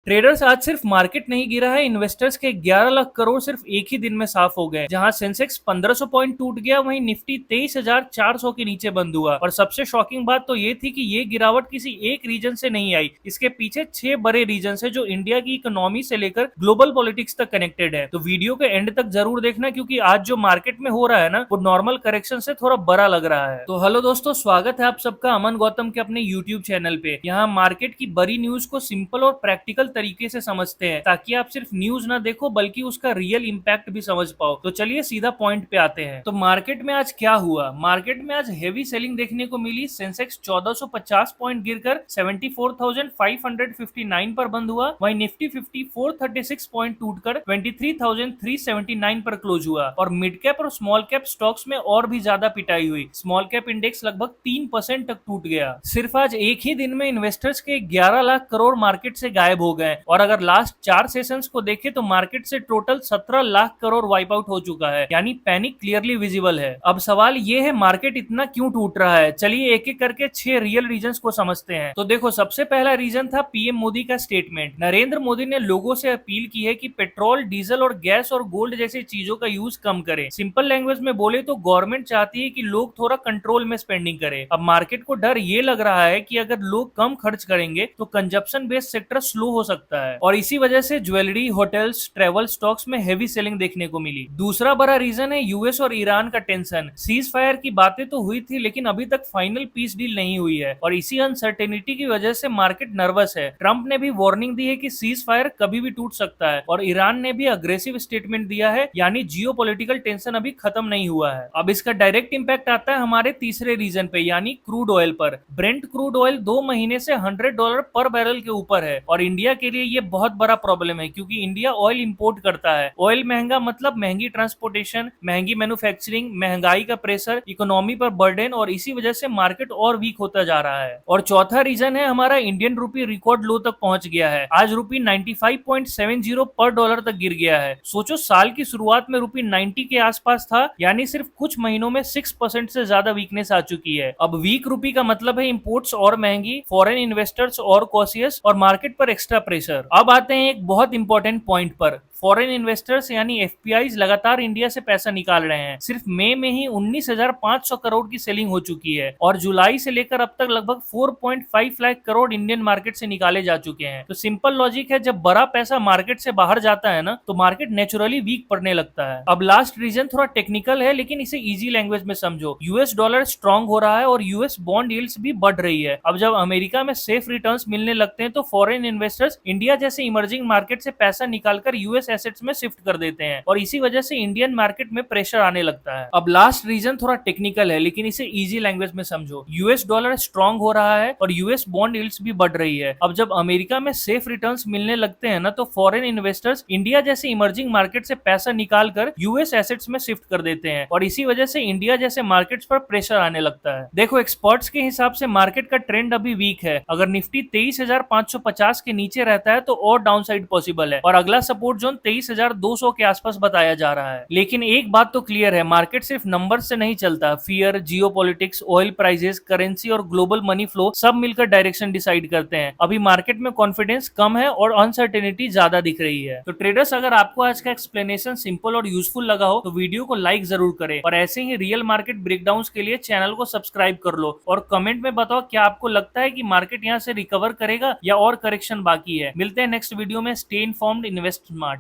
Traders आज सिर्फ market नहीं गिरा है, इन्वेस्टर्स के 11 लाख करोड़ सिर्फ एक ही दिन में साफ हो गए। जहां सेंसेक्स 1500 पॉइंट टूट गया, वहीं निफ्टी 23,400 के नीचे बंद हुआ। और सबसे शॉकिंग बात तो ये थी कि ये गिरावट किसी एक रीजन से नहीं आई, इसके पीछे 6 बड़े रीजन है जो इंडिया की इकोनॉमी से लेकर ग्लोबल पॉलिटिक्स तक कनेक्टेड है। तो वीडियो के एंड तक जरूर देखना, क्योंकि आज जो मार्केट में हो रहा है ना, वो नॉर्मल करेक्शन से थोड़ा बड़ा लग रहा है। तो हेलो दोस्तों, स्वागत है आप सबका अमन गौतम के अपने यूट्यूब चैनल पे। यहाँ मार्केट की बड़ी न्यूज को सिंपल और प्रैक्टिकल तरीके से समझते हैं, ताकि आप सिर्फ न्यूज ना देखो बल्कि उसका रियल इंपैक्ट भी समझ पाओ। तो चलिए सीधा पॉइंट पे आते हैं। तो मार्केट में आज क्या हुआ? मार्केट में आज हेवी सेलिंग देखने को मिली। सेंसेक्स 1450 पॉइंट गिरकर 74,559 पर बंद हुआ। वहीं निफ्टी 436 पॉइंट टूटकर 23,379 पर क्लोज हुआ। और मिड कैप और स्मॉल कैप स्टॉक्स में और भी ज्यादा पिटाई हुई। स्मॉल कैप इंडेक्स लगभग 3% तक टूट गया। सिर्फ आज एक ही दिन में इन्वेस्टर्स के 11 लाख करोड़ मार्केट से गायब हो गए। और अगर लास्ट 4 सेशंस को देखें तो मार्केट से total 17 lakh crore wipe out हो चुका है, यानी पैनिक क्लियरली विजिबल है। अब सवाल ये है, मार्केट इतना क्यों टूट रहा है? चलिए एक एक करके 6 रियल रीजंस को समझते हैं। तो देखो, सबसे पहला रीजन था पीएम मोदी का स्टेटमेंट। नरेंद्र मोदी ने लोगों से अपील की है कि पेट्रोल, डीजल और गैस और गोल्ड जैसी चीजों का यूज कम करें। सिंपल लैंग्वेज में बोले तो गवर्नमेंट चाहती है कि लोग थोड़ा कंट्रोल में स्पेंडिंग करें। अब मार्केट को डर ये लग रहा है कि अगर लोग कम खर्च करेंगे तो कंजप्शन बेस्ड सेक्टर स्लो हो सकता है, और इसी वजह से ज्वेलरी, होटल्स, ट्रेवल स्टॉक्स में हेवी सेलिंग देखने को मिली। दूसरा बड़ा रीजन है यूएस और ईरान का टेंशन। सीज फायर की बातें तो हुई थी, लेकिन अभी तक फाइनल पीस डील नहीं हुई है, और इसी अनसर्टेनिटी की वजह से मार्केट नर्वस है। ट्रंप ने भी वार्निंग दी है कि सीज फायर कभी भी टूट सकता है, और ईरान ने भी अग्रेसिव स्टेटमेंट दिया है, यानी जियोपॉलिटिकल टेंशन अभी खत्म नहीं हुआ है। अब इसका डायरेक्ट इंपैक्ट आता है हमारे तीसरे रीजन पे, यानी क्रूड ऑयल पर। ब्रेंट क्रूड ऑयल 2 महीने से $100 पर बैरल के ऊपर है, और इंडिया के लिए ये बहुत बड़ा प्रॉब्लम है, क्योंकि इंडिया ऑयल इंपोर्ट करता है। ऑयल महंगा मतलब महंगी ट्रांसपोर्टेशन, महंगी मैन्युफैक्चरिंग, महंगाई का प्रेशर, इकोनॉमी पर बर्डन, और इसी वजह से मार्केट और वीक होता जा रहा है। और चौथा रीजन है हमारा इंडियन रूपी रिकॉर्ड लो तक पहुंच गया है। आज रूपी 95.70 पर डॉलर तक गिर गया है। सोचो, साल की शुरुआत में रूपी 90 के आसपास था, यानी सिर्फ कुछ महीनों में 6% से ज्यादा वीकनेस आ चुकी है। अब वीक रूपी का मतलब है इंपोर्ट्स और महंगी, फॉरेन इन्वेस्टर्स और कॉशियस, और मार्केट पर एक्स्ट्रा प्रेशर। अब आते हैं एक बहुत इंपॉर्टेंट पॉइंट पर। फॉरेन इन्वेस्टर्स यानी एफपीआईज लगातार इंडिया से पैसा निकाल रहे हैं। सिर्फ मई में ही 19,500 करोड़ की सेलिंग हो चुकी है, और जुलाई से लेकर अब तक लगभग 4.5 लाख करोड़ इंडियन मार्केट से निकाले जा चुके हैं। तो सिंपल लॉजिक है, जब बड़ा पैसा मार्केट से बाहर जाता है ना, तो मार्केट नेचुरली वीक पड़ने लगता है। अब लास्ट रीजन थोड़ा टेक्निकल है, लेकिन इसे इजी लैंग्वेज में समझो। यूएस डॉलर स्ट्रांग हो रहा है और यूएस बॉन्ड यील्ड्स भी बढ़ रही है। अब जब अमेरिका में सेफ रिटर्न्स मिलने लगते हैं, तो फॉरेन इन्वेस्टर्स इंडिया जैसे इमर्जिंग मार्केट से पैसा निकालकर यूएस एसेट्स में शिफ्ट कर देते हैं, और इसी वजह से इंडियन मार्केट में प्रेशर आने लगता है। अब लास्ट रीजन थोड़ा टेक्निकल है, लेकिन इसे इजी लैंग्वेज में समझो। यूएस डॉलर स्ट्रांग हो रहा है और यूएस बॉन्ड यील्ड्स भी बढ़ रही है। अब जब अमेरिका में सेफ रिटर्न्स मिलने लगते हैं ना, तो फॉरेन इन्वेस्टर्स इंडिया जैसे इमर्जिंग मार्केट से पैसा निकालकर यूएस एसेट्स में शिफ्ट कर देते हैं, और इसी वजह से इंडिया जैसे मार्केट्स पर प्रेशर आने लगता है। देखो, एक्सपर्ट्स के हिसाब से मार्केट का ट्रेंड अभी वीक है। अगर निफ्टी 23,550 के नीचे रहता है तो और डाउनसाइड पॉसिबल है, और अगला सपोर्ट जोन 23,200 के आसपास बताया जा रहा है। लेकिन एक बात तो क्लियर है, मार्केट सिर्फ नंबर से नहीं चलता। Fear, geopolitics, oil prices, currency और ग्लोबल मनी फ्लो सब मिलकर डायरेक्शन डिसाइड करते हैं। अभी मार्केट में कॉन्फिडेंस कम है और अनसर्टेनिटी ज्यादा दिख रही है। तो ट्रेडर्स, अगर आपको आज का एक्सप्लेनेशन सिंपल और यूजफुल लगा हो तो वीडियो को लाइक जरूर करें, और ऐसे ही रियल मार्केट ब्रेकडाउन के लिए चैनल को सब्सक्राइब कर लो, और कमेंट में बताओ क्या आपको लगता है कि मार्केट यहाँ से रिकवर करेगा या और करेक्शन बाकी है। मिलते हैं नेक्स्ट वीडियो में। Stay informed, invest smart.